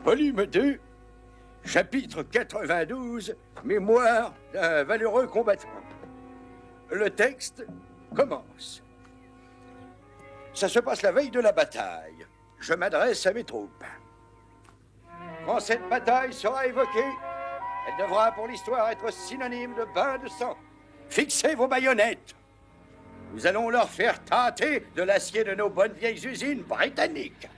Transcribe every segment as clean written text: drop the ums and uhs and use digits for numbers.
volume 2, chapitre 92, mémoire d'un valeureux combattant. Le texte commence. Ça se passe la veille de la bataille. Je m'adresse à mes troupes. Quand cette bataille sera évoquée, elle devra pour l'histoire être synonyme de bain de sang. Fixez vos baïonnettes. Nous allons leur faire tâter de l'acier de nos bonnes vieilles usines britanniques.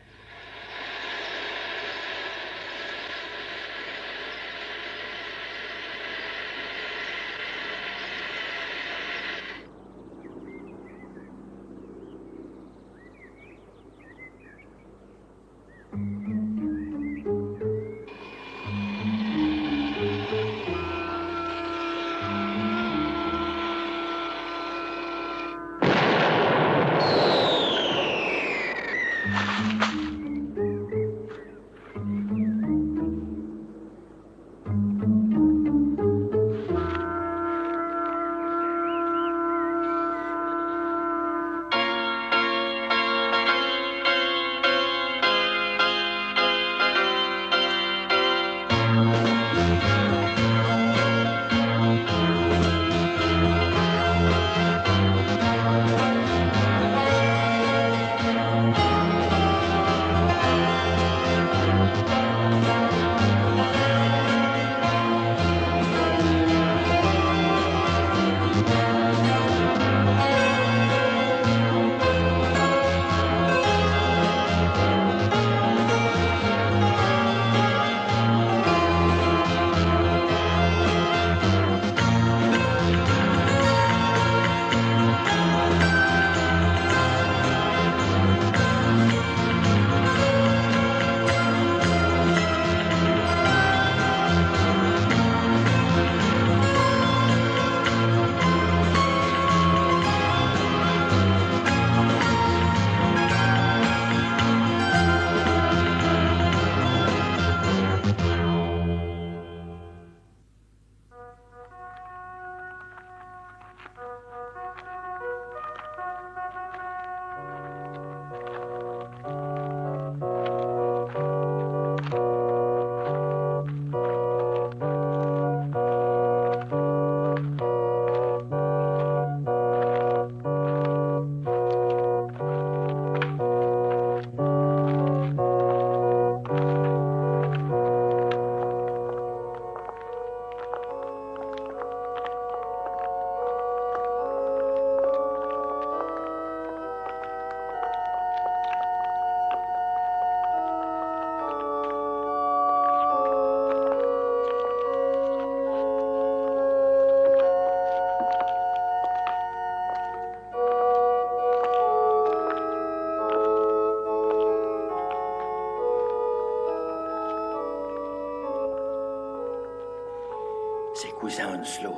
Ses cousins Onslow.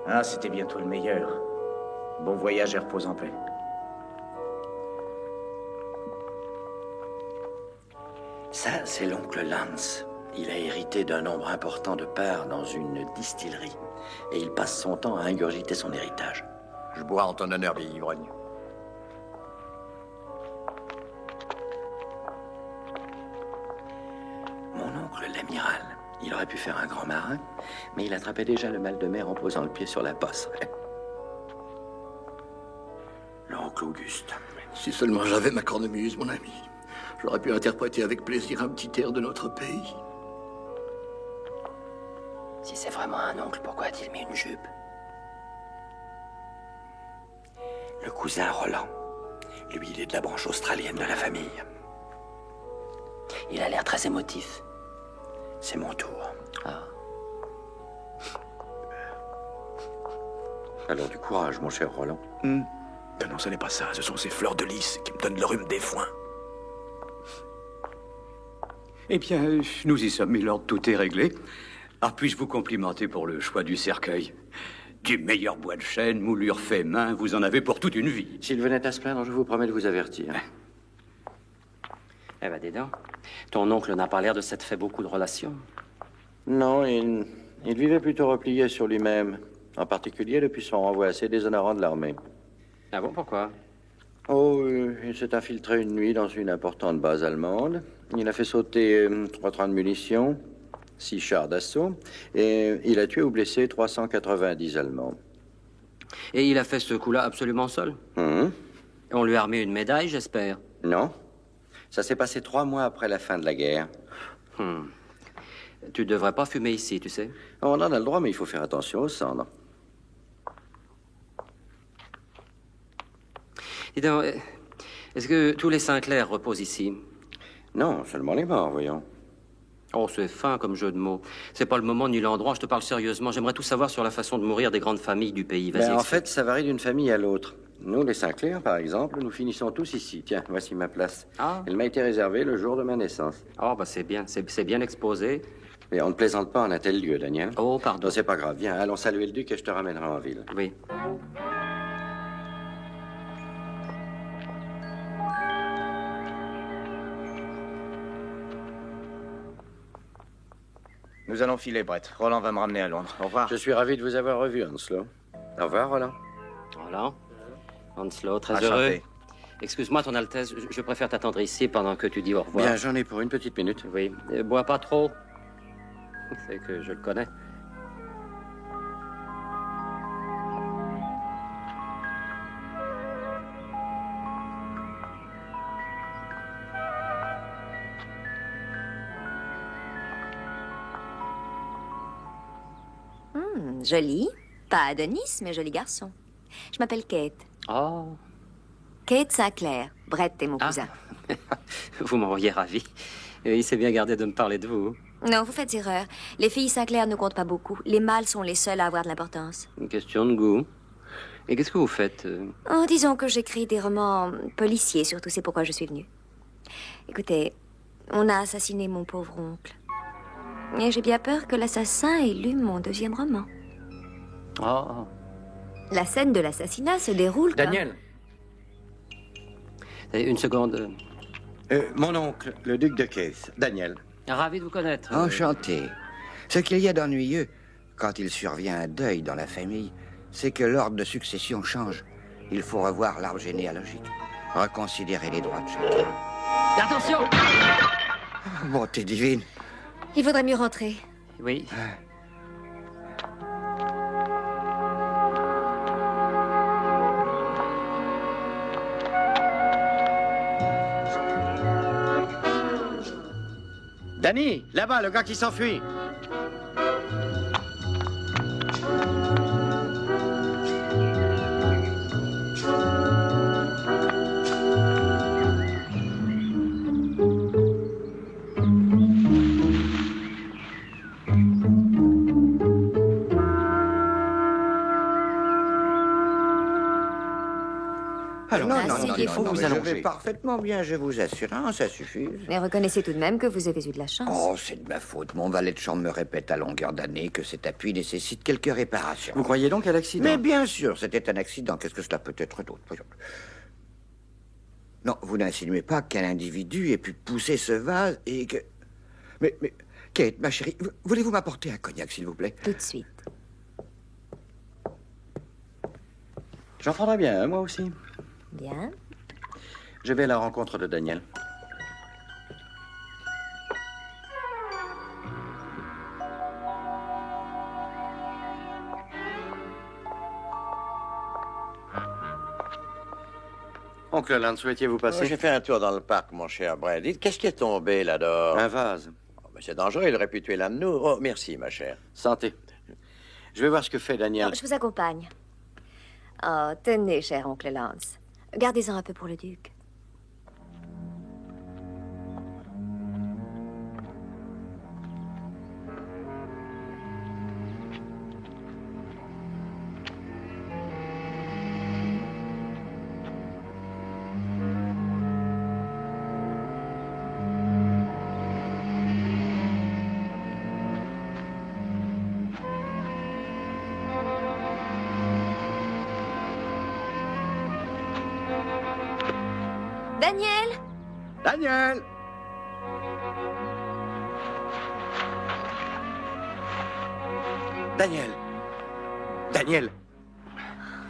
Ah, c'était bientôt le meilleur. Bon voyage et repose en paix. Ça, c'est l'oncle Lance. Il a hérité d'un nombre important de parts dans une distillerie. Et il passe son temps à ingurgiter son héritage. Je bois en ton honneur, vieil ivrogne. Mon oncle, l'amiral, il aurait pu faire un grand marin, mais il attrapait déjà le mal de mer en posant le pied sur la bosse. L'oncle Auguste. Si seulement j'avais ma cornemuse, mon ami. J'aurais pu interpréter avec plaisir un petit air de notre pays. Si c'est vraiment un oncle, pourquoi a-t-il mis une jupe? Le cousin Roland. Lui, il est de la branche australienne de la famille. Il a l'air très émotif. C'est mon tour. Ah. Alors du courage, mon cher Roland. Non, ce n'est pas ça. Ce sont ces fleurs de lys qui me donnent le rhume des foins. Eh bien, nous y sommes, milord. Tout est réglé. Ah, puis-je vous complimenter pour le choix du cercueil? Du meilleur bois de chêne, moulure fait main, vous en avez pour toute une vie. S'il venait à se plaindre, je vous promets de vous avertir. Eh ben, dis donc. Ton oncle n'a pas l'air de s'être fait beaucoup de relations. Non, il vivait plutôt replié sur lui-même. En particulier depuis son renvoi assez déshonorant de l'armée. Ah bon, pourquoi? Oh, il s'est infiltré une nuit dans une importante base allemande. Il a fait sauter 3 trains de munitions, 6 chars d'assaut, et il a tué ou blessé 390 Allemands. Et il a fait ce coup-là absolument seul? On lui a remis une médaille, j'espère. Non. Ça s'est passé 3 mois après la fin de la guerre. Tu devrais pas fumer ici, tu sais. On en a le droit, mais il faut faire attention aux cendres. Dis donc, est-ce que tous les Sinclair reposent ici? Non, seulement les morts, voyons. Oh, c'est fin comme jeu de mots. C'est pas le moment ni l'endroit, je te parle sérieusement. J'aimerais tout savoir sur la façon de mourir des grandes familles du pays. Vas-y, En explique. fait, ça varie d'une famille à l'autre. Nous, les Sinclair, par exemple, nous finissons tous ici. Tiens, voici ma place. Ah. Elle m'a été réservée le jour de ma naissance. Oh, bah c'est bien, c'est bien exposé. Mais on ne plaisante pas en un tel lieu, Daniel. Oh, pardon. Non, c'est pas grave. Viens, allons saluer le duc et je te ramènerai en ville. Oui. Nous allons filer, Brett. Roland va me ramener à Londres. Au revoir. Je suis ravi de vous avoir revu, Hanslow. Au revoir, Roland. Voilà. Hanslow, très Enchanté. heureux. Excuse-moi, Ton Altesse, je préfère t'attendre ici pendant que tu dis au revoir. Bien, j'en ai pour une petite minute. Oui. Bois pas trop. C'est que je le connais. Joli. Pas Adonis, mais joli garçon. Je m'appelle Kate. Oh. Kate Sinclair. Brett est mon cousin. Vous m'envoyez ravi. Il s'est bien gardé de me parler de vous. Non, vous faites erreur. Les filles Sinclair ne comptent pas beaucoup. Les mâles sont les seuls à avoir de l'importance. Une question de goût. Et qu'est-ce que vous faites Oh, disons que j'écris des romans policiers, surtout c'est pourquoi je suis venue. Écoutez, on a assassiné mon pauvre oncle. Et j'ai bien peur que l'assassin ait lu mon deuxième roman. Oh. La scène de l'assassinat se déroule comme... Daniel. Une seconde. Mon oncle, le duc de Case. Daniel. Ravi de vous connaître. Enchanté. Ce qu'il y a d'ennuyeux, quand il survient un deuil dans la famille, c'est que l'ordre de succession change. Il faut revoir l'arbre généalogique, reconsidérer les droits de chacun. Attention! Bonté divine. Il vaudrait mieux rentrer. Oui. Danny, là-bas, le gars qui s'enfuit. Alors, non, Asseyez-vous. non, vous je allonger. vais parfaitement bien, je vous assure. Non, ça suffit. Mais reconnaissez tout de même que vous avez eu de la chance. Oh, c'est de ma faute. Mon valet de chambre me répète à longueur d'année que cet appui nécessite quelques réparations. Vous croyez donc à l'accident? Mais bien sûr, c'était un accident. Qu'est-ce que cela peut être d'autre? Voyons. Non, vous n'insinuez pas qu'un individu ait pu pousser ce vase et que... Mais, Kate, ma chérie, voulez-vous m'apporter un cognac, s'il vous plaît? Tout de suite. J'en prendrai bien un, moi aussi. Bien. Je vais à la rencontre de Daniel. Oncle Land, souhaitiez-vous passer? J'ai fait un tour dans le parc, mon cher Brad. Dites, qu'est-ce qui est tombé là-dehors? Un vase. Oh, mais c'est dangereux, il aurait pu tuer l'un de nous. Oh, merci, ma chère. Santé. Je vais voir ce que fait Daniel. Oh, je vous accompagne. Oh, tenez, cher oncle Lance. Gardez-en un peu pour le duc. Daniel! Daniel! Daniel! Daniel!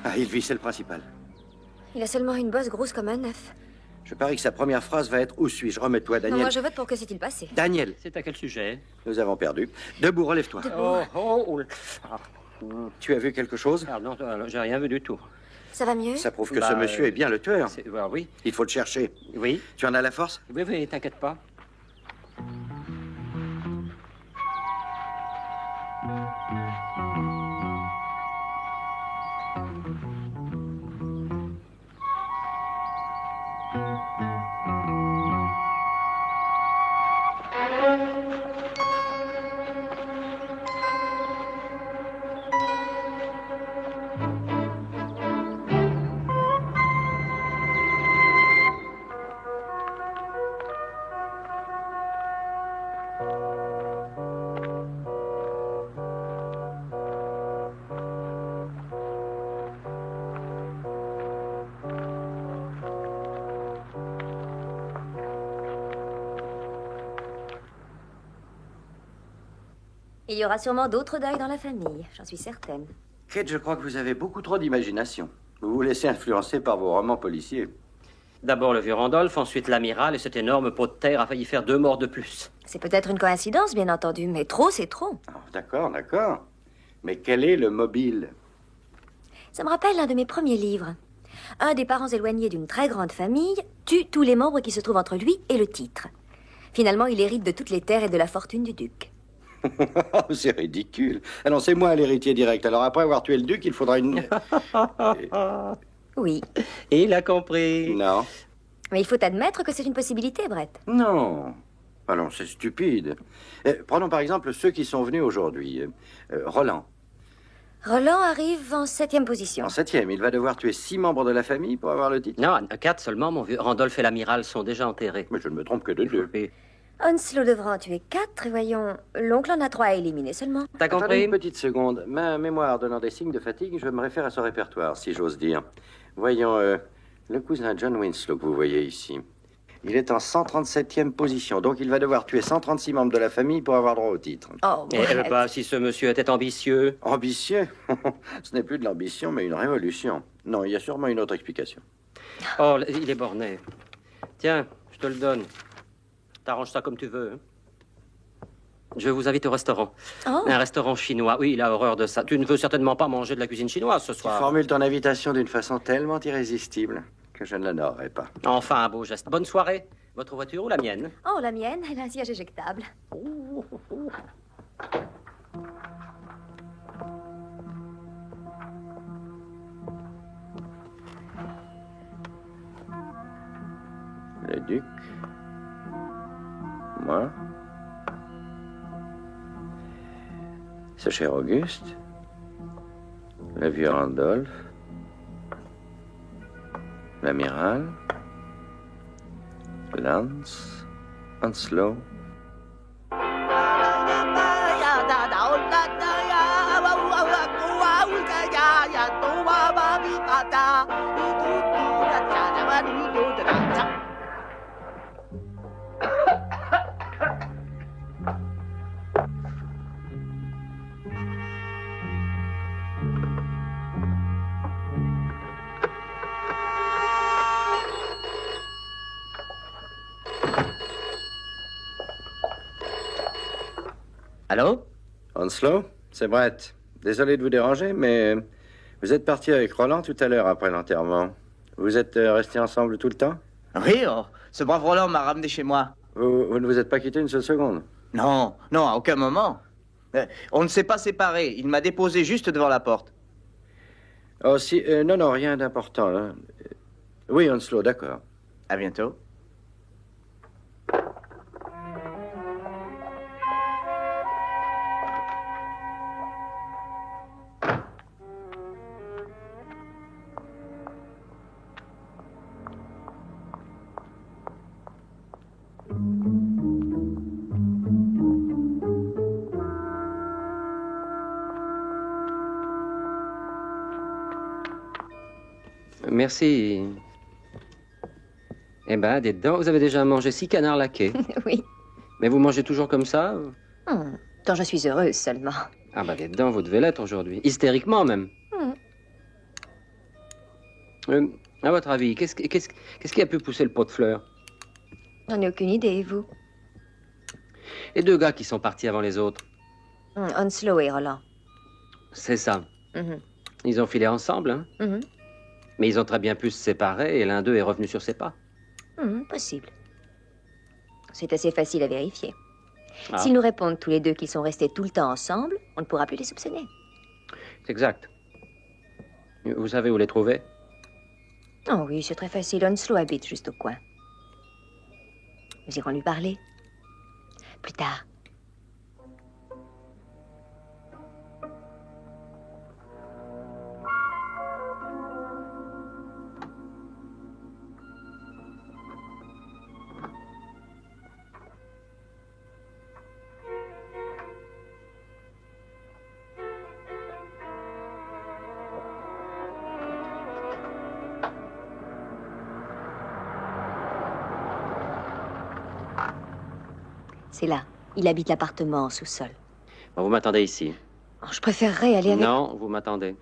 Ah, il vit, c'est le principal. Il a seulement une bosse grosse comme un œuf. Je parie que sa première phrase va être « Où suis-je ?» Remets-toi, Non, Daniel. moi, je vote pour que s'est-il passé. Daniel, C'est à quel sujet? nous avons perdu. Debout, relève-toi. Tu as vu quelque chose? Ah, non, j'ai rien vu du tout. Ça va mieux? Ça prouve que ce monsieur est bien le tueur. Oui, Il faut le chercher. oui. Tu en as la force? Oui, oui, t'inquiète pas. Il y aura sûrement d'autres deuils dans la famille, j'en suis certaine. Kate, je crois que vous avez beaucoup trop d'imagination. Vous vous laissez influencer par vos romans policiers. D'abord le vieux Randolph, ensuite l'amiral, et cet énorme pot de terre a failli faire 2 morts de plus. C'est peut-être une coïncidence, bien entendu, mais trop, c'est trop. Oh, d'accord, d'accord. Mais quel est le mobile? Ça me rappelle l'un de mes premiers livres. Un des parents éloignés d'une très grande famille tue tous les membres qui se trouvent entre lui et le titre. Finalement, il hérite de toutes les terres et de la fortune du duc. C'est ridicule. Annoncez-moi l'héritier direct. Alors après avoir tué le duc, il faudra une... Oui, Il a compris. Non. mais il faut admettre que c'est une possibilité, Brett. Non. Ah non, c'est stupide. Prenons par exemple ceux qui sont venus aujourd'hui. Roland. Roland arrive en 7e position. En 7e, il va devoir tuer 6 membres de la famille pour avoir le titre. Non, 4 seulement, mon vieux. Randolph et l'amiral sont déjà enterrés. Mais je ne me trompe que de 2. Et- Onslow devra en tuer 4, et voyons, l'oncle en a 3 à éliminer seulement. T'as Attendez compris? une petite seconde. Ma mémoire donnant des signes de fatigue, je me réfère à son répertoire, si j'ose dire. Voyons, le cousin John Winslow que vous voyez ici. Il est en 137e position, donc il va devoir tuer 136 membres de la famille pour avoir droit au titre. Oh, Brett. Bah, si ce monsieur était ambitieux. Ambitieux? Ce n'est plus de l'ambition, mais une révolution. Non, il y a sûrement une autre explication. Oh, il est borné. Tiens, je te le donne. T'arranges ça comme tu veux. Hein. Je vous invite au restaurant. Oh. Un restaurant chinois. Oui, il a horreur de ça. Tu ne veux certainement pas manger de la cuisine chinoise ce Tu soir. formules ton invitation d'une façon tellement irrésistible que je ne l'honorerai pas. Enfin, un beau geste. Bonne soirée. Votre voiture ou la mienne? Oh, la mienne, elle a un siège éjectable. Le duc. Moi. Ce cher Auguste. Le vieux Randolph. L'amiral. Lance. Onslow. Allô? Onslow, c'est Brett. Désolé de vous déranger, mais vous êtes parti avec Roland tout à l'heure après l'enterrement. Vous êtes restés ensemble tout le temps? Oui, oh, ce brave Roland m'a ramené chez moi. Vous ne vous êtes pas quitté une seule seconde? Non, non, à aucun moment. On ne s'est pas séparés. Il m'a déposé juste devant la porte. Oh, si... non, non, rien d'important. Hein. Oui, Onslow, d'accord. À bientôt. Merci. Eh ben, dites donc, vous avez déjà mangé 6 canards laqués. Oui. Mais vous mangez toujours comme ça? Quand je suis heureuse seulement. Ah bah, dites donc, vous devez l'être aujourd'hui. Hystériquement, même. À votre avis, qu'est-ce qui a pu pousser le pot de fleurs? J'en ai aucune idée, et vous? Les deux gars qui sont partis avant les autres. Onslow et Roland. C'est ça. Mhm. Ils ont filé ensemble, hein? Mhm. Mais ils ont très bien pu se séparer et l'un d'eux est revenu sur ses pas. Possible. C'est assez facile à vérifier. Ah. S'ils nous répondent tous les deux qu'ils sont restés tout le temps ensemble, on ne pourra plus les soupçonner. C'est exact. Vous savez où les trouver? Oh oui, c'est très facile. Onslow habite juste au coin. Nous irons lui parler. Plus tard. C'est là. Il habite l'appartement en sous-sol. Bon, vous m'attendez ici. Oh, je préférerais aller avec... Non, vous m'attendez.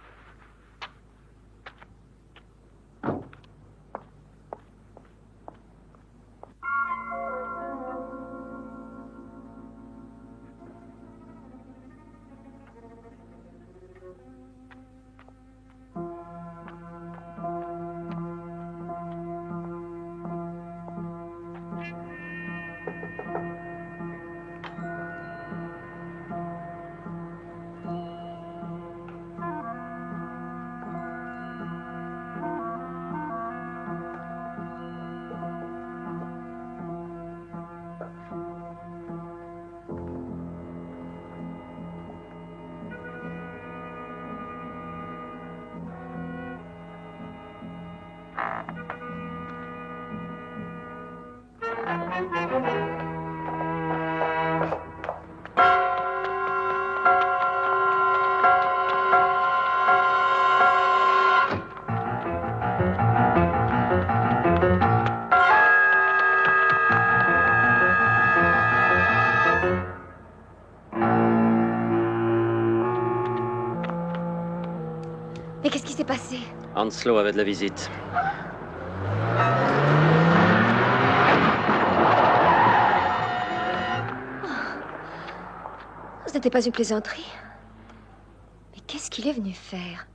Mais qu'est-ce qui s'est passé? Onslow avait de la visite. Ce n'était pas une plaisanterie. Mais qu'est-ce qu'il est venu faire?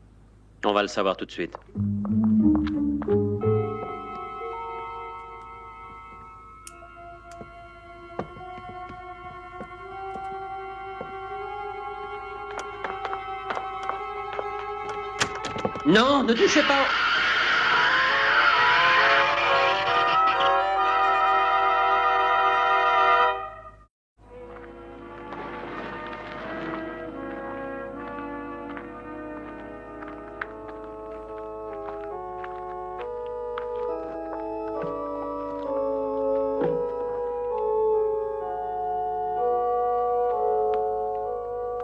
On va le savoir tout de suite. Non, ne touchez pas.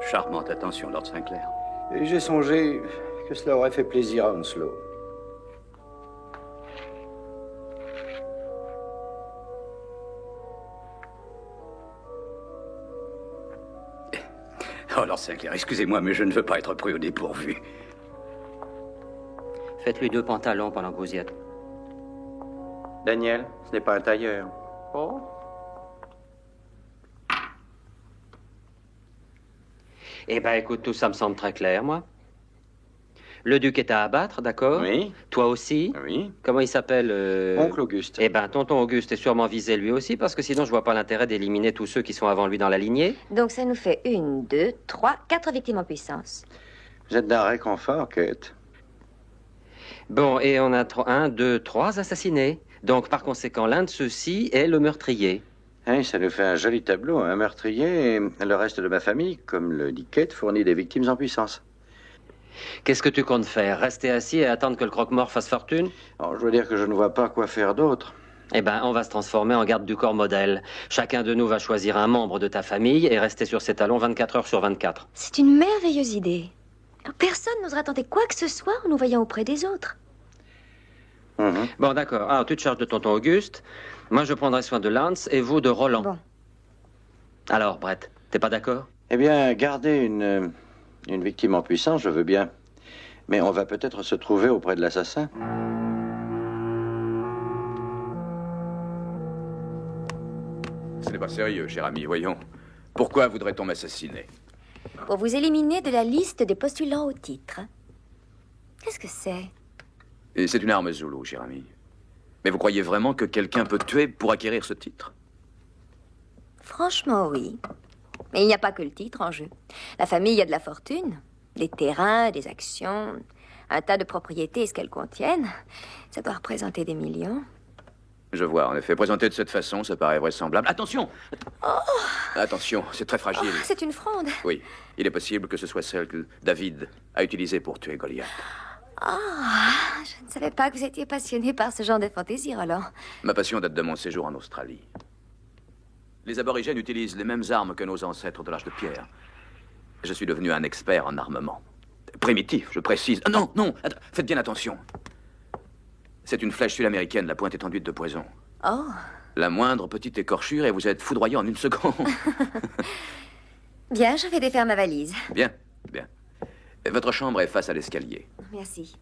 Charmante attention, Lord Sinclair. Et j'ai songé que cela aurait fait plaisir à Onslow. Oh, Lord Sinclair, excusez-moi, mais je ne veux pas être pris au dépourvu. Faites-lui 2 pantalons pendant que vous y êtes. Daniel, ce n'est pas un tailleur. Oh. Eh ben, écoute, tout ça me semble très clair, moi. Le duc est à abattre, d'accord? Oui. Toi aussi? Oui. Comment il s'appelle Oncle Auguste. Eh ben, tonton Auguste est sûrement visé lui aussi, parce que sinon je vois pas l'intérêt d'éliminer tous ceux qui sont avant lui dans la lignée. Donc ça nous fait 1, 2, 3, 4 victimes en puissance. Vous êtes d'un réconfort, Kate. Bon, et on a 1, 2, 3 assassinés. Donc, par conséquent, l'un de ceux-ci est le meurtrier. Hein, ça nous fait un joli tableau, un meurtrier, et le reste de ma famille, comme le dit Kate, fournit des victimes en puissance. Qu'est-ce que tu comptes faire? Rester assis et attendre que le croque-mort fasse fortune? Alors, je veux dire que je ne vois pas quoi faire d'autre. Eh ben, on va se transformer en garde du corps modèle. Chacun de nous va choisir un membre de ta famille et rester sur ses talons 24 heures sur 24. C'est une merveilleuse idée. Personne n'osera tenter quoi que ce soit en nous voyant auprès des autres. Bon, d'accord. Alors, tu te charges de tonton Auguste. Moi, je prendrai soin de Lance et vous de Roland. Bon. Alors, Brett, t'es pas d'accord? Eh bien, garder une victime en puissance, je veux bien. Mais on va peut-être se trouver auprès de l'assassin. Ce n'est pas sérieux, cher ami, voyons. Pourquoi voudrait-on m'assassiner? Pour vous éliminer de la liste des postulants au titre. Qu'est-ce que c'est? Et c'est une arme Zoulou, cher ami. Mais vous croyez vraiment que quelqu'un peut tuer pour acquérir ce titre? Franchement, oui. Mais il n'y a pas que le titre en jeu. La famille a de la fortune, des terrains, des actions, un tas de propriétés et ce qu'elles contiennent. Ça doit représenter des millions. Je vois, en effet. Présenté de cette façon, ça paraît vraisemblable. Attention! Oh! Attention, c'est très fragile. Oh, c'est une fronde. Oui, il est possible que ce soit celle que David a utilisée pour tuer Goliath. Oh, je ne savais pas que vous étiez passionné par ce genre de fantaisie, Roland. Ma passion date de mon séjour en Australie. Les aborigènes utilisent les mêmes armes que nos ancêtres de l'âge de pierre. Je suis devenu un expert en armement. Primitif, je précise. Ah, non, non, faites bien attention. C'est une flèche sud-américaine, la pointe est enduite de poison. Oh. La moindre petite écorchure et vous êtes foudroyé en une seconde. Bien, je vais défaire ma valise. Bien, bien. Votre chambre est face à l'escalier. Merci.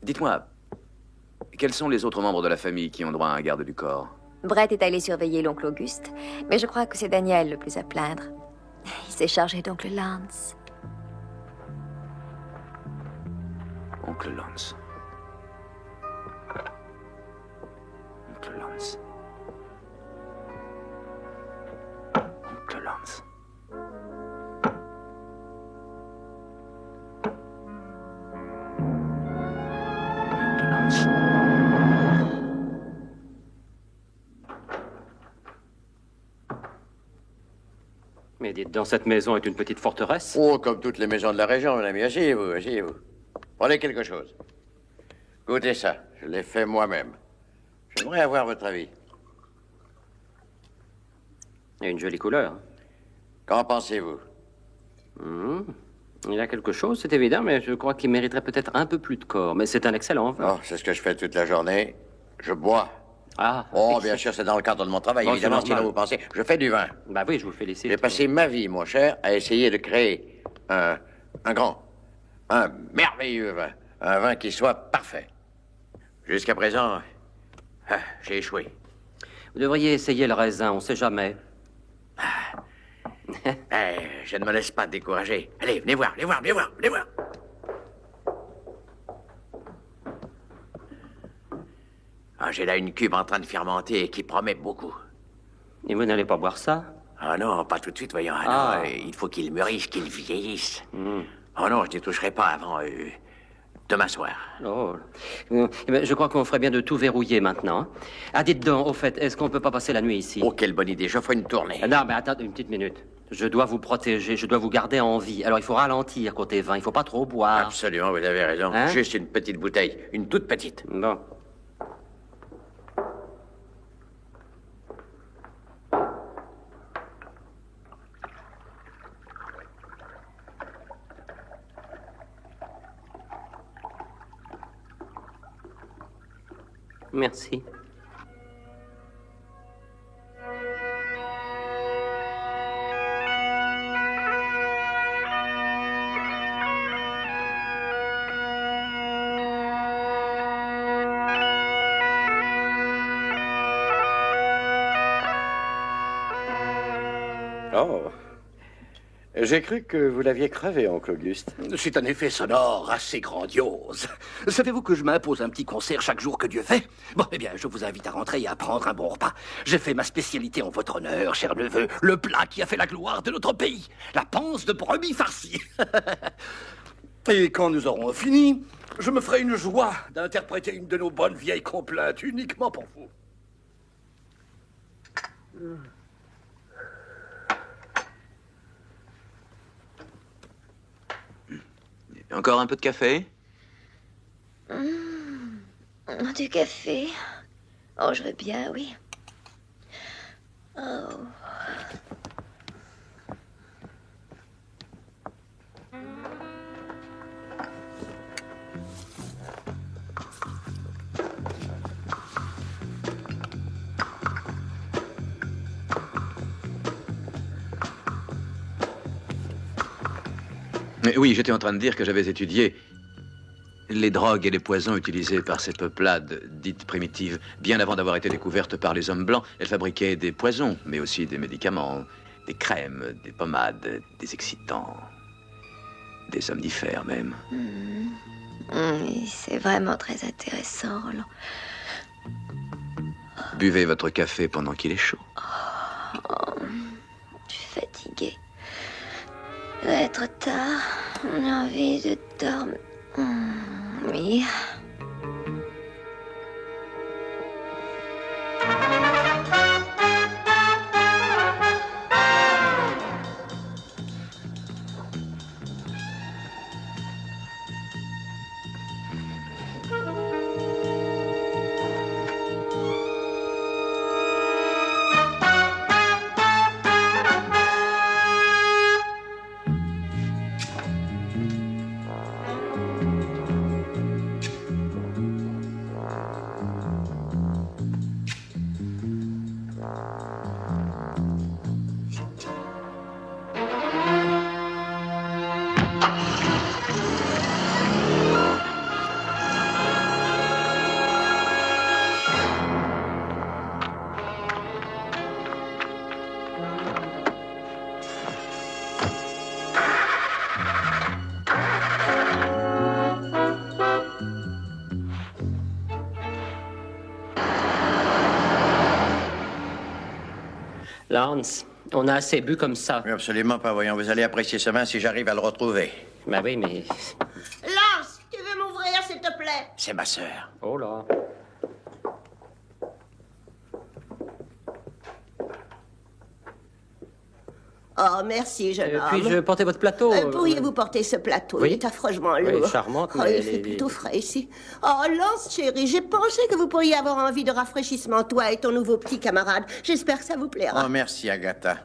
Dites-moi, quels sont les autres membres de la famille qui ont droit à un garde du corps? Brett est allé surveiller l'oncle Auguste, mais je crois que c'est Daniel le plus à plaindre. Il s'est chargé d'oncle Lance. Oncle Lance. Oncle Lance. Oncle Lance. Oncle Lance. Mais dites donc, cette maison est une petite forteresse? Oh, comme toutes les maisons de la région, mon ami. Asseyez-vous, asseyez-vous. Prenez quelque chose. Goûtez ça. Je l'ai fait moi-même. J'aimerais avoir votre avis. Il y a une jolie couleur. Qu'en pensez-vous? Il y a quelque chose, c'est évident, mais je crois qu'il mériterait peut-être un peu plus de corps. Mais c'est un excellent vin. Oh, c'est ce que je fais toute la journée. Je bois. Ah. Oh, bien sûr, c'est dans le cadre de mon travail, Non, évidemment, c'est sinon normal. vous pensez. Je fais du vin. Bah oui, je vous félicite. J'ai passé ma vie, mon cher, à essayer de créer un merveilleux vin. Un vin qui soit parfait. Jusqu'à présent, j'ai échoué. Vous devriez essayer le raisin, on sait jamais. Je ne me laisse pas décourager. Allez, venez voir, venez voir, venez voir, venez voir. Ah, j'ai là une cuve en train de fermenter qui promet beaucoup. Et vous n'allez pas boire ça? Ah non, pas tout de suite, voyons. Ah. Non, il faut qu'il mûrisse, qu'il vieillisse. Oh non, je n'y toucherai pas avant demain soir. Oh. Eh ben, je crois qu'on ferait bien de tout verrouiller maintenant. Ah, dites donc, au fait, est-ce qu'on peut pas passer la nuit ici? Oh, quelle bonne idée, je ferai une tournée. Non, mais attendez une petite minute. Je dois vous protéger, je dois vous garder en vie. Alors il faut ralentir côté vin, il faut pas trop boire. Absolument, vous avez raison. Hein? Juste une petite bouteille, une toute petite. Bon. Merci. Oh. J'ai cru que vous l'aviez crevé, oncle Auguste. C'est un effet sonore assez grandiose. Savez-vous que je m'impose un petit concert chaque jour que Dieu fait? Bon, eh bien, je vous invite à rentrer et à prendre un bon repas. J'ai fait ma spécialité en votre honneur, cher neveu. Le plat qui a fait la gloire de notre pays. La panse de brebis farcie. Et quand nous aurons fini, je me ferai une joie d'interpréter une de nos bonnes vieilles complaintes uniquement pour vous. Encore un peu de café? Du café. Oh, je veux bien, oui. Oh. Oui, j'étais en train de dire que j'avais étudié Les drogues et les poisons utilisés par ces peuplades dites primitives, bien avant d'avoir été découvertes par les hommes blancs, elles fabriquaient des poisons, mais aussi des médicaments, des crèmes, des pommades, des excitants, des somnifères même. Oui, c'est vraiment très intéressant, Roland. Buvez votre café pendant qu'il est chaud. Oh, je suis fatiguée. Il va être tard. On a envie de dormir. Oui. Lance, on a assez bu comme ça. Oui, absolument pas. Voyons, vous allez apprécier ce vin si j'arrive à le retrouver. Bah oui, mais... Lance, tu veux m'ouvrir, s'il te plaît? C'est ma sœur. Oh là. Oh, merci, jeune homme. Puis-je porter votre plateau? Pourriez-vous porter ce plateau? Oui. Il est affreusement lourd. Oui, charmante, Oh, mais il fait plutôt frais ici. Oh, Lance, chérie, j'ai pensé que vous pourriez avoir envie de rafraîchissement, toi et ton nouveau petit camarade. J'espère que ça vous plaira. Oh, merci, Agatha.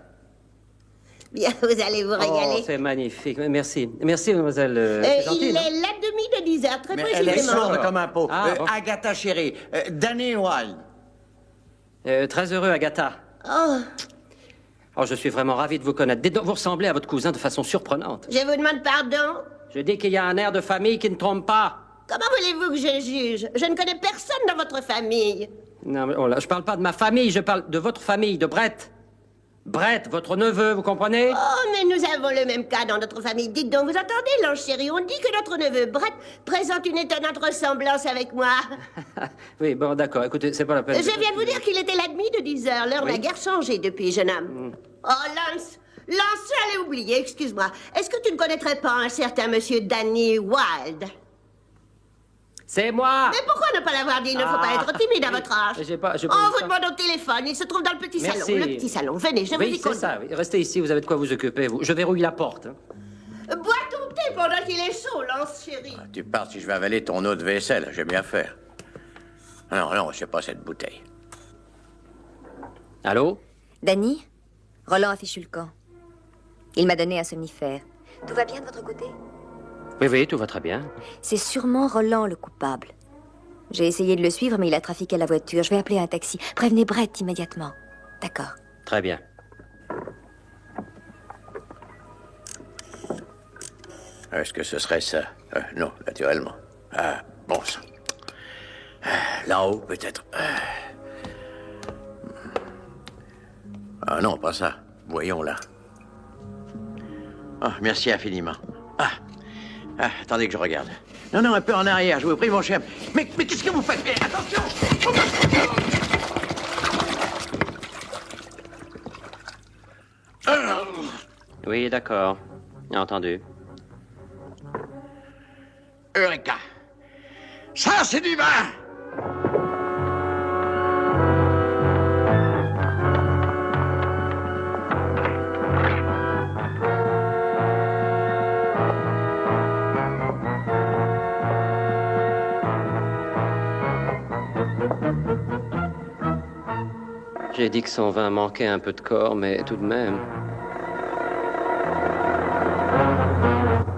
Bien, vous allez vous régaler. Oh, c'est magnifique. Merci. Merci, mademoiselle. C'est gentil, il non? est la demi de 10 heures, très Mais précisément. elle est sourde comme un pot. Ah, bon. Agatha, chérie. Danny Wilde. Très heureux, Agatha. Oh, Oh, je suis vraiment ravi de vous connaître. Dites donc, vous ressemblez à votre cousin de façon surprenante. je vous demande pardon. Je dis qu'il y a un air de famille qui ne trompe pas. Comment voulez-vous que je juge? Je ne connais personne dans votre famille. Non, mais oh là, je parle pas de ma famille, je parle de votre famille, de Brett. Brett, votre neveu, vous comprenez? Oh, mais nous avons le même cas dans notre famille. Dites donc, vous entendez, l'ange chéri? On dit que notre neveu Brett présente une étonnante ressemblance avec moi. Oui, bon, d'accord. Écoutez, c'est pas la peine. Je viens de vous dire qu'il était la demi de 10 heures. L'heure n'a guère changé depuis, jeune homme. Oh, Lance, j'allais oublier, excuse-moi. Est-ce que tu ne connaîtrais pas un certain monsieur Danny Wilde? C'est moi! Mais pourquoi ne pas l'avoir dit? Il ne faut pas être timide à votre âge. J'ai pas On vous demande au téléphone. Il se trouve dans le petit Merci. salon. Le petit salon. Venez, je vous Oui, y c'est conduis. ça. Oui. Restez ici, vous avez de quoi vous occuper, vous. Je verrouille la porte. Hein. Bois ton thé pendant qu'il est chaud, Lance, chéri. Tu parles si je vais avaler ton eau de vaisselle. J'aime bien faire. Non, non, c'est pas cette bouteille. Allô? Danny, Roland a fichu le camp. Il m'a donné un somnifère. Tout va bien de votre côté? Oui, oui, tout va très bien. C'est sûrement Roland le coupable. J'ai essayé de le suivre, mais il a trafiqué la voiture. Je vais appeler un taxi. Prévenez Brett immédiatement. D'accord. Très bien. Est-ce que ce serait ça? Non, naturellement. Ah, bon sang. Là-haut, peut-être. Ah non, pas ça. Voyons là. Ah, merci infiniment. Attendez que je regarde. Non, non, un peu en arrière, je vous prie, mon cher. Mais qu'est-ce que vous faites? Mais attention! Oui, d'accord. Entendu. Eureka! Ça, c'est du vin! J'ai dit que son vin manquait un peu de corps, mais tout de même.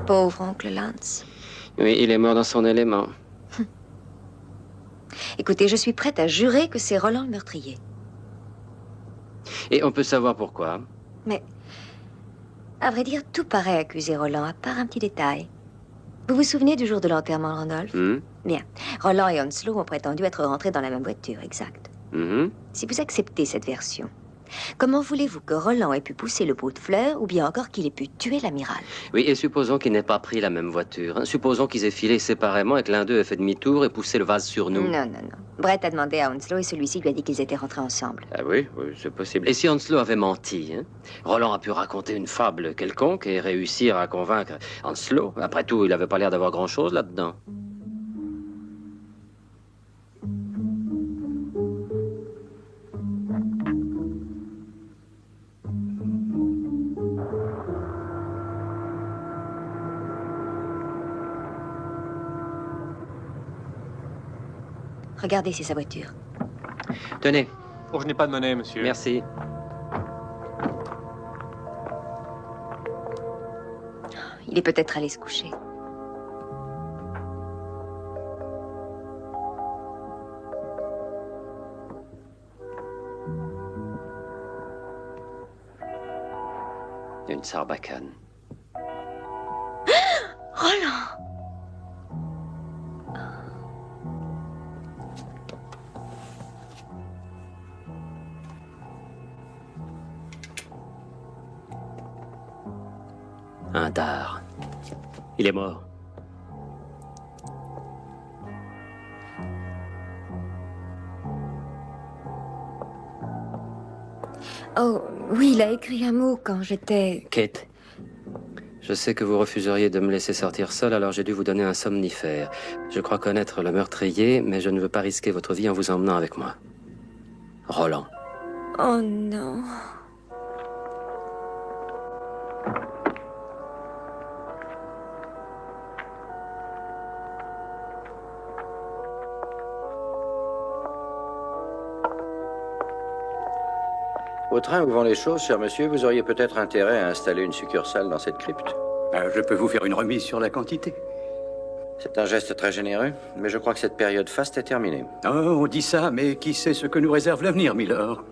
Pauvre oncle Lance. Oui, il est mort dans son élément. Écoutez, je suis prête à jurer que c'est Roland le meurtrier. Et on peut savoir pourquoi. Mais, à vrai dire, tout paraît accuser Roland, à part un petit détail. Vous vous souvenez du jour de l'enterrement, Randolph? Hmm? Bien. Roland et Onslow ont prétendu être rentrés dans la même voiture, exact. Mhm. Si vous acceptez cette version, comment voulez-vous que Roland ait pu pousser le pot de fleurs ou bien encore qu'il ait pu tuer l'amiral? Oui, et supposons qu'ils n'aient pas pris la même voiture. Hein. Supposons qu'ils aient filé séparément et que l'un d'eux ait fait demi-tour et poussé le vase sur nous. Non, non, non. Brett a demandé à Onslow et celui-ci lui a dit qu'ils étaient rentrés ensemble. Ah oui, oui, c'est possible. Et si Onslow avait menti, hein? Roland a pu raconter une fable quelconque et réussir à convaincre Onslow. Après tout, il n'avait pas l'air d'avoir grand-chose là-dedans. Regardez, c'est sa voiture. Tenez. Oh, je n'ai pas de monnaie, monsieur. Merci. Il est peut-être allé se coucher. Une sarbacane. Roland! Un dard. Il est mort. Oh, oui, il a écrit un mot quand j'étais... Kate, je sais que vous refuseriez de me laisser sortir seul, alors j'ai dû vous donner un somnifère. Je crois connaître le meurtrier, mais je ne veux pas risquer votre vie en vous emmenant avec moi. Roland. Oh non... Au train où vont les choses, cher monsieur, vous auriez peut-être intérêt à installer une succursale dans cette crypte. Je peux vous faire une remise sur la quantité. C'est un geste très généreux, mais je crois que cette période faste est terminée. Oh, on dit ça, mais qui sait ce que nous réserve l'avenir, Milord?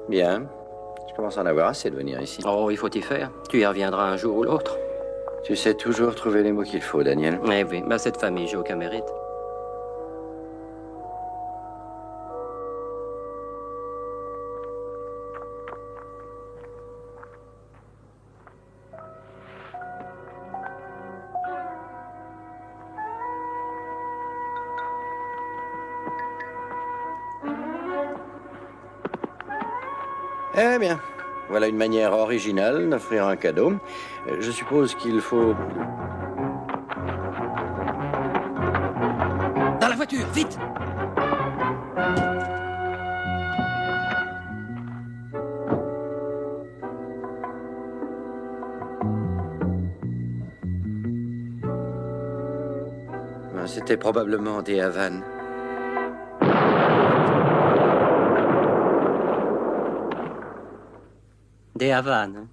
Bien. Je commence à en avoir assez de venir ici. Oh, il faut y faire. Tu y reviendras un jour ou l'autre. Tu sais toujours trouver les mots qu'il faut, Daniel. Eh oui, bah cette famille, j'ai aucun mérite. Eh bien, voilà une manière originale d'offrir un cadeau. Je suppose qu'il faut... Dans la voiture, vite! C'était probablement des Havanes. Des Havanes.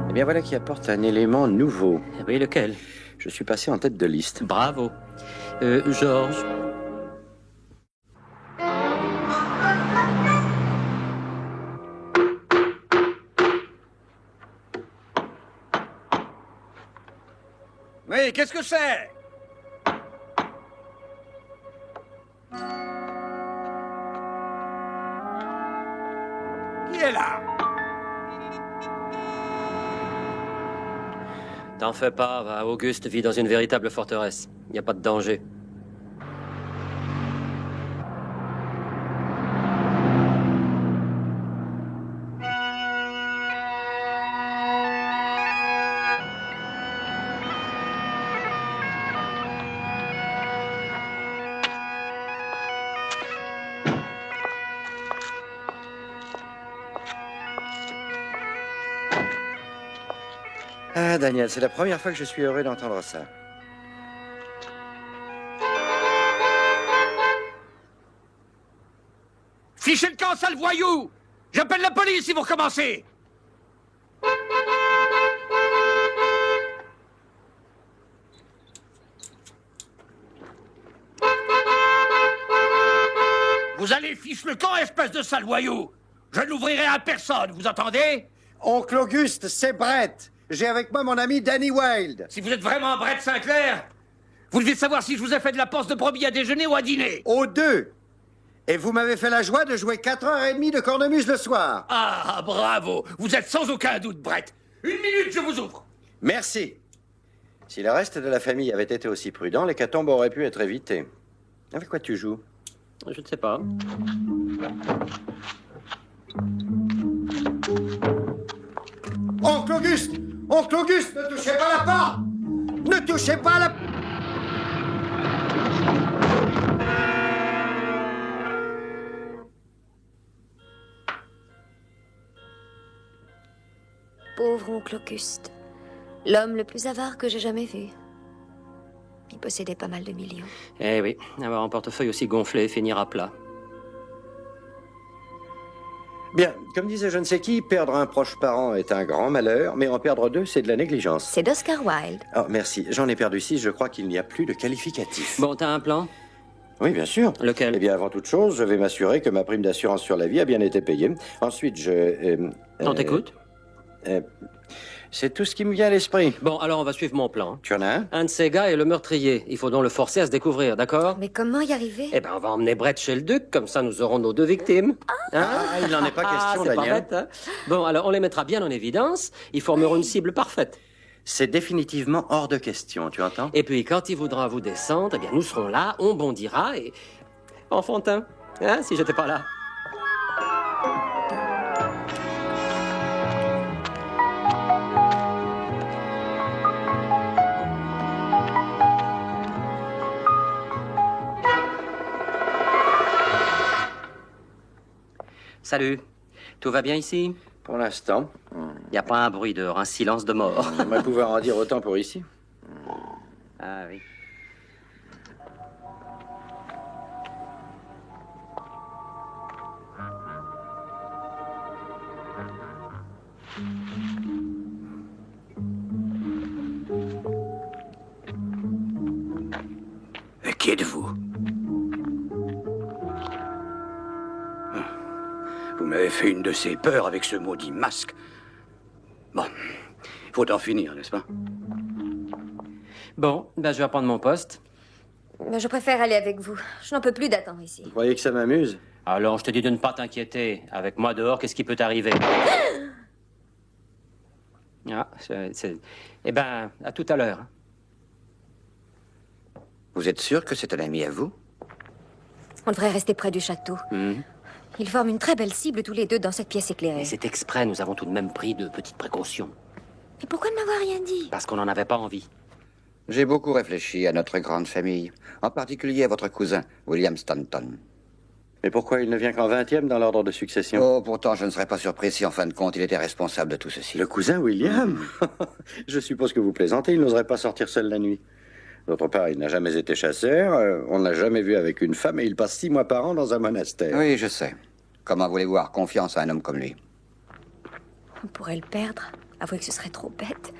Eh bien, voilà qui apporte un élément nouveau. Oui, lequel? Je suis passé en tête de liste. Bravo. Georges. Oui, qu'est-ce que c'est? Qui est là? T'en fais pas, Auguste vit dans une véritable forteresse. Il n'y a pas de danger. Ah, Daniel, c'est la première fois que je suis heureux d'entendre ça. Fichez le camp, sale voyou! J'appelle la police si vous recommencez! Vous allez fiche le camp, espèce de sale voyou! Je n'ouvrirai à personne, vous entendez? Oncle Auguste, c'est Brett. J'ai avec moi mon ami Danny Wilde. Si vous êtes vraiment Brett Sinclair, vous devez savoir si je vous ai fait de la panse de brebis à déjeuner ou à dîner. Aux deux. Et vous m'avez fait la joie de jouer 4h30 de cornemuse le soir. Ah, bravo. Vous êtes sans aucun doute, Brett. 1 minute, je vous ouvre. Merci. Si le reste de la famille avait été aussi prudent, l'hécatombe aurait pu être évitée. Avec quoi tu joues? Je ne sais pas. Oncle Auguste! Oncle Auguste, ne touchez pas la porte! Ne touchez pas la... Pauvre oncle Auguste. L'homme le plus avare que j'ai jamais vu. Il possédait pas mal de millions. Eh oui, avoir un portefeuille aussi gonflé, finir à plat. Bien, comme disait je ne sais qui, perdre un proche parent est un grand malheur, mais en perdre deux, c'est de la négligence. C'est d'Oscar Wilde. Oh, merci. J'en ai perdu 6, je crois qu'il n'y a plus de qualificatif. Bon, t'as un plan? Oui, bien sûr. Lequel? Eh bien, avant toute chose, je vais m'assurer que ma prime d'assurance sur la vie a bien été payée. Ensuite, On t'écoute? C'est tout ce qui me vient à l'esprit. Bon, alors on va suivre mon plan. Tu en as un? Un de ces gars est le meurtrier. Il faut donc le forcer à se découvrir, d'accord? Mais comment y arriver? Eh ben, on va emmener Brett chez le duc, comme ça nous aurons nos 2 victimes. Hein? Il n'en est pas question, c'est pas Daniel. bête, hein? Bon, alors on les mettra bien en évidence. Ils formeront une cible parfaite. C'est définitivement hors de question, tu entends? Et puis, quand il voudra vous descendre, eh bien, nous serons là, on bondira et... Enfantin, hein, si j'étais pas là. Salut. Tout va bien ici? Pour l'instant. Il n'y a pas un bruit dehors, un silence de mort. J'aimerais pouvoir en dire autant pour ici. Ah oui. Et qui êtes-vous? Vous m'avez fait une de ces peurs avec ce maudit masque. Bon, faut en finir, n'est-ce pas? Bon, ben je vais reprendre mon poste. Mais je préfère aller avec vous. Je n'en peux plus d'attendre ici. Vous croyez que ça m'amuse? Alors, je te dis de ne pas t'inquiéter. Avec moi dehors, qu'est-ce qui peut t'arriver? Ah, Eh ben, à tout à l'heure. Vous êtes sûr que c'est un ami à vous? On devrait rester près du château. Ils forment une très belle cible tous les deux dans cette pièce éclairée. Mais c'est exprès, nous avons tout de même pris de petites précautions. Mais pourquoi ne m'avoir rien dit? Parce qu'on n'en avait pas envie. J'ai beaucoup réfléchi à notre grande famille, en particulier à votre cousin, William Stanton. Mais pourquoi il ne vient qu'en 20e dans l'ordre de succession? Oh, pourtant, je ne serais pas surpris si, en fin de compte, il était responsable de tout ceci. Le cousin William? Je suppose que vous plaisantez, il n'oserait pas sortir seul la nuit. D'autre part, il n'a jamais été chasseur, on ne l'a jamais vu avec une femme, et il passe 6 mois par an dans un monastère. Oui, je sais. Comment voulez-vous avoir confiance à un homme comme lui? On pourrait le perdre. Avouez que ce serait trop bête.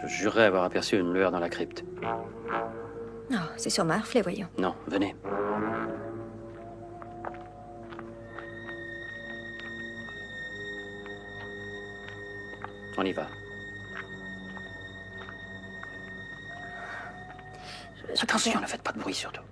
Je jurerais avoir aperçu une lueur dans la crypte. Non, c'est sur ma reflet, voyons. Non, venez. On y va. Attention, ne faites pas de bruit, surtout.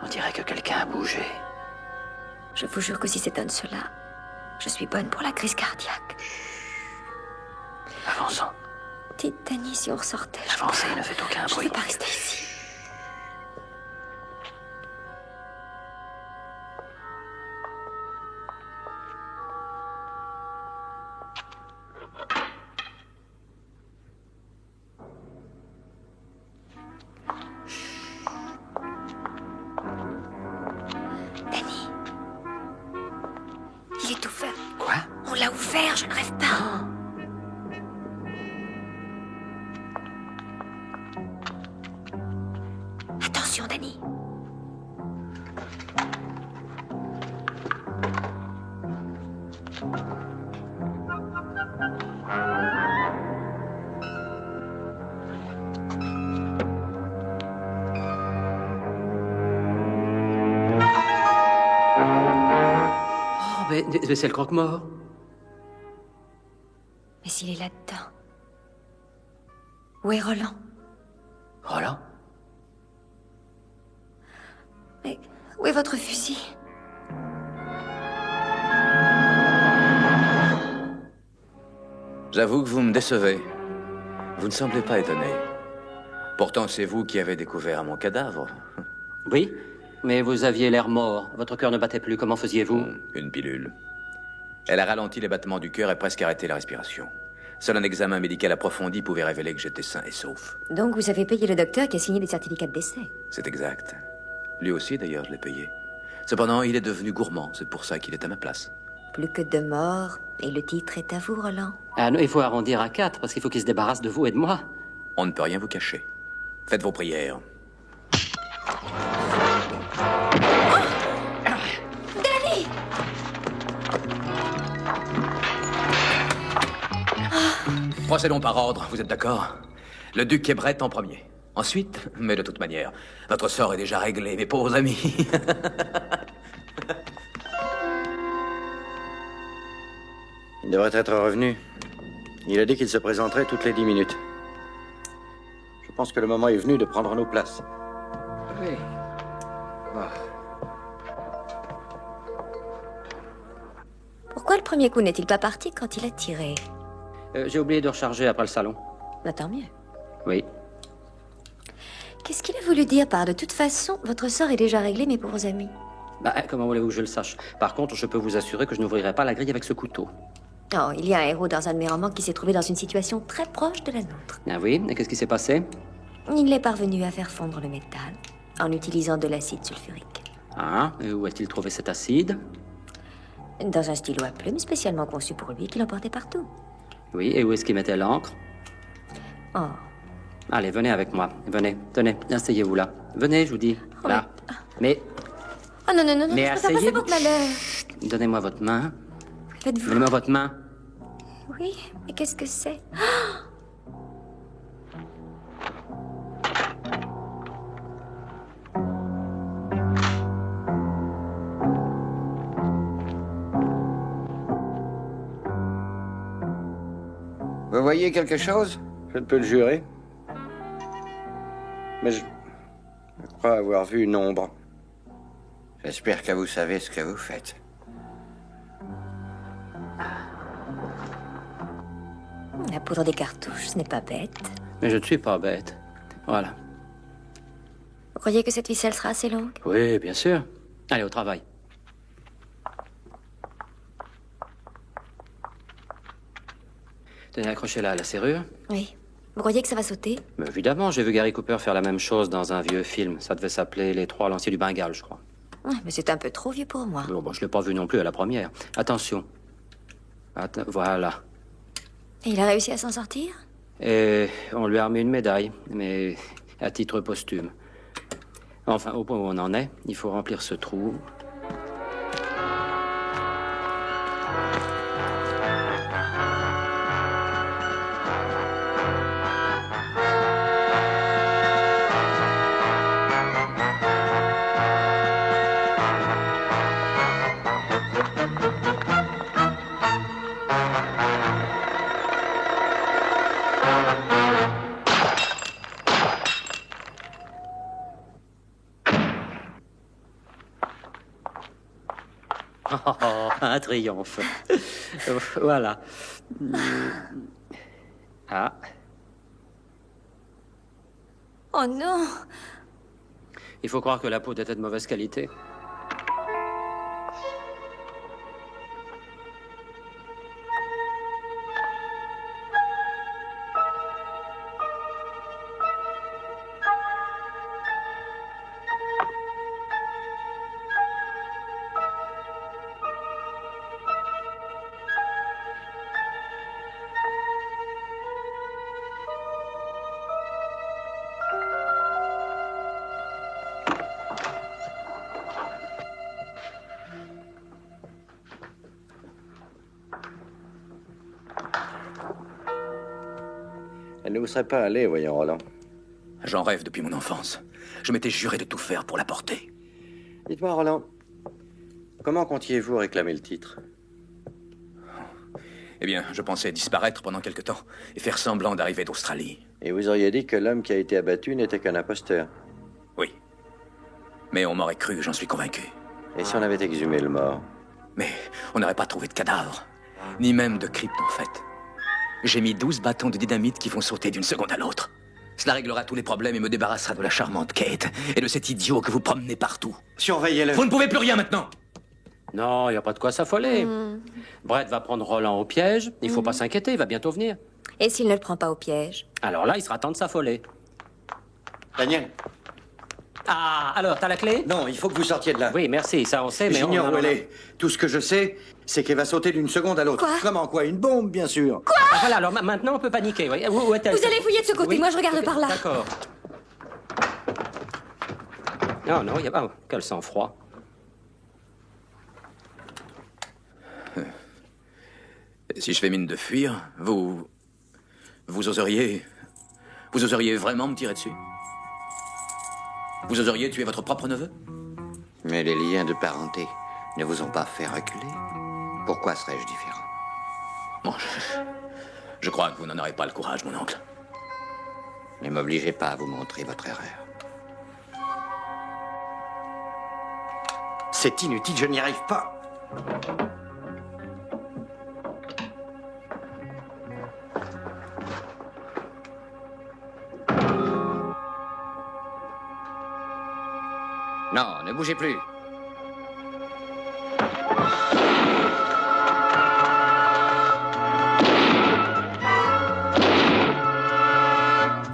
On dirait que quelqu'un a bougé. Je vous jure que si c'est un de ceux-là, je suis bonne pour la crise cardiaque. Avançons. Dites, Danny, si on ressortait... Avancez, ne faites aucun Je bruit. ne peux pas rester ici. Danny. Il est tout fait. Quoi? Danny. Oh, mais c'est le croque-mort. Mais s'il est là-dedans. Où est Roland? Roland? Mais où est votre fusil? J'avoue que vous me décevez. Vous ne semblez pas étonné. Pourtant, c'est vous qui avez découvert mon cadavre. Oui, mais vous aviez l'air mort. Votre cœur ne battait plus. Comment faisiez-vous? Une pilule. Elle a ralenti les battements du cœur et presque arrêté la respiration. Seul un examen médical approfondi pouvait révéler que j'étais sain et sauf. Donc vous avez payé le docteur qui a signé des certificats de décès. C'est exact. Lui aussi, d'ailleurs, je l'ai payé. Cependant, il est devenu gourmand. C'est pour ça qu'il est à ma place. Plus que 2 morts, et le titre est à vous, Roland. Ah non, il faut arrondir à 4, parce qu'il faut qu'il se débarrasse de vous et de moi. On ne peut rien vous cacher. Faites vos prières. Danny! Procédons par ordre, vous êtes d'accord? Le duc Everett en premier. Ensuite, mais de toute manière, votre sort est déjà réglé, mes pauvres amis. Il devrait être revenu. Il a dit qu'il se présenterait toutes les 10 minutes. Je pense que le moment est venu de prendre nos places. Oui. Pourquoi le premier coup n'est-il pas parti quand il a tiré? J'ai oublié de recharger après le salon. Bah, tant mieux. Oui. Qu'est-ce qu'il a voulu dire par de toute façon, votre sort est déjà réglé, mes pauvres amis? Bah, comment voulez-vous que je le sache? Par contre, je peux vous assurer que je n'ouvrirai pas la grille avec ce couteau. Oh, il y a un héros dans un de mes romans qui s'est trouvé dans une situation très proche de la nôtre. Ah oui? Et qu'est-ce qui s'est passé? Il est parvenu à faire fondre le métal en utilisant de l'acide sulfurique. Ah, et où a-t-il trouvé cet acide? Dans un stylo à plumes spécialement conçu pour lui, qu'il emportait partout. Oui, et où est-ce qu'il mettait l'encre? Oh. Allez, venez avec moi. Venez, tenez, asseyez-vous là. Venez, je vous dis. Oh, là. Mais... Oh non, non, non, non, Mais je peux pas passer asseyez-vous. votre malheur. Donnez-moi votre main. Faites-vous... Donnez-moi votre main. Oui, mais qu'est-ce que c'est? Vous voyez quelque chose? Je ne peux le jurer. Mais je crois avoir vu une ombre. J'espère que vous savez ce que vous faites. La poudre des cartouches, ce n'est pas bête. Mais je ne suis pas bête. Voilà. Vous croyez que cette ficelle sera assez longue? Oui, bien sûr. Allez, au travail. Tenez, accrochez-la à la serrure. Oui. Vous croyez que ça va sauter? Mais évidemment, j'ai vu Gary Cooper faire la même chose dans un vieux film. Ça devait s'appeler Les Trois Lanciers du Bengale, je crois. Mais c'est un peu trop vieux pour moi. Bon, je ne l'ai pas vu non plus à la première. Attention. Voilà. Et il a réussi à s'en sortir? Et on lui a remis une médaille, mais à titre posthume. Enfin, au point où on en est, il faut remplir ce trou. Oh, un triomphe. Voilà. Ah. Oh non! Il faut croire que la poudre était de mauvaise qualité. Elle ne vous serait pas allée, voyons, Roland. J'en rêve depuis mon enfance. Je m'étais juré de tout faire pour la porter. Dites-moi, Roland, comment comptiez-vous réclamer le titre? Eh bien, je pensais disparaître pendant quelque temps et faire semblant d'arriver d'Australie. Et vous auriez dit que l'homme qui a été abattu n'était qu'un imposteur? Oui. Mais on m'aurait cru, j'en suis convaincu. Et si on avait exhumé le mort? Mais on n'aurait pas trouvé de cadavre, ni même de crypte en fait. J'ai mis 12 bâtons de dynamite qui vont sauter d'une seconde à l'autre. Cela réglera tous les problèmes et me débarrassera de la charmante Kate et de cet idiot que vous promenez partout. Surveillez-le. Vous ne pouvez plus rien maintenant. Non, il n'y a pas de quoi s'affoler. Brett va prendre Roland au piège. Il faut pas s'inquiéter, il va bientôt venir. Et s'il ne le prend pas au piège? Alors là, il sera temps de s'affoler. Daniel. Ah, alors, t'as la clé? Non, il faut que vous sortiez de là. Oui, merci, ça on sait, mais j'ignore où elle est. Tout ce que je sais, c'est qu'elle va sauter d'une seconde à l'autre. Quoi? Comment, quoi? Une bombe, bien sûr. Quoi? Ah, voilà, alors maintenant on peut paniquer. Oui. Où est-elle? Vous allez fouiller de ce côté, Oui. moi je regarde Ok, par là. D'accord. Non, non, il y a pas... Oh, quel sang-froid. Si je fais mine de fuir, vous oseriez vraiment me tirer dessus? Vous oseriez tuer votre propre neveu? Mais les liens de parenté ne vous ont pas fait reculer. Pourquoi serais-je différent? Bon, je crois que vous n'en aurez pas le courage, mon oncle. Ne m'obligez pas à vous montrer votre erreur. C'est inutile, je n'y arrive pas. Non, ne bougez plus.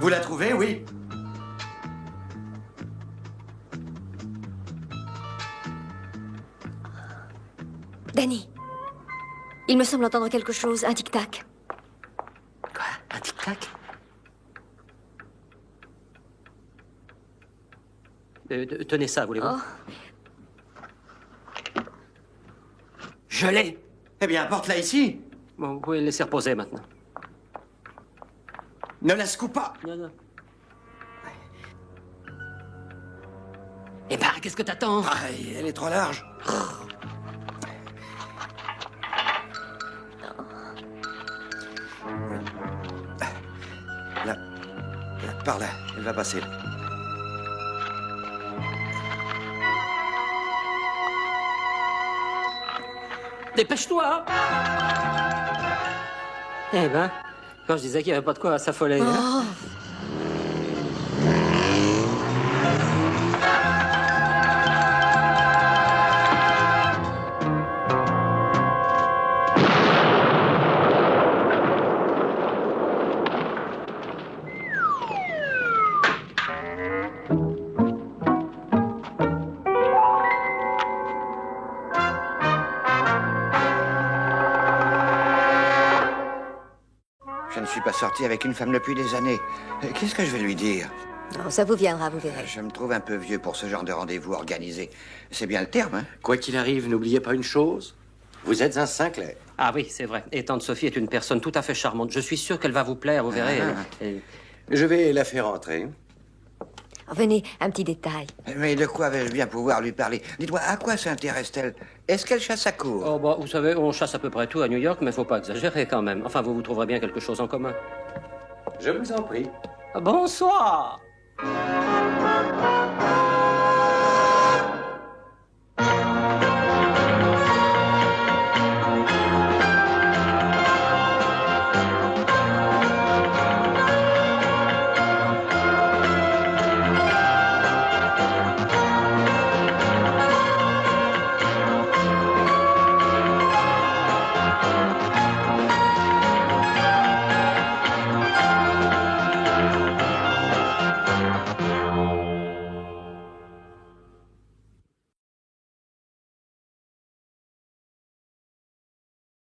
Vous la trouvez, oui? Danny, il me semble entendre quelque chose, un tic-tac. Quoi? Un tic-tac? Tenez ça, voulez-vous? Oh. Je l'ai. Eh bien, apporte-la ici. Bon, vous pouvez le laisser reposer maintenant. Ne la secoue pas. Non, non. Eh ben, qu'est-ce que t'attends? Ah, elle est trop large. Là, par là, elle va passer. Dépêche-toi! Eh ben, quand je disais qu'il n'y avait pas de quoi s'affoler. Hein? Je ne suis pas sorti avec une femme depuis des années. Qu'est-ce que je vais lui dire? Non, ça vous viendra, vous verrez. Je me trouve un peu vieux pour ce genre de rendez-vous organisé. C'est bien le terme, hein? Quoi qu'il arrive, n'oubliez pas une chose. Vous êtes un Sinclair. Ah oui, c'est vrai. Et tante Sophie est une personne tout à fait charmante. Je suis sûr qu'elle va vous plaire, vous verrez. Je vais la faire entrer. Venez, un petit détail. Mais de quoi vais-je bien pouvoir lui parler? Dites-moi, à quoi s'intéresse-t-elle? Est-ce qu'elle chasse à court? Oh, bah, vous savez, on chasse à peu près tout à New York, mais faut pas exagérer quand même. Enfin, vous trouverez bien quelque chose en commun. Je vous en prie. Bonsoir!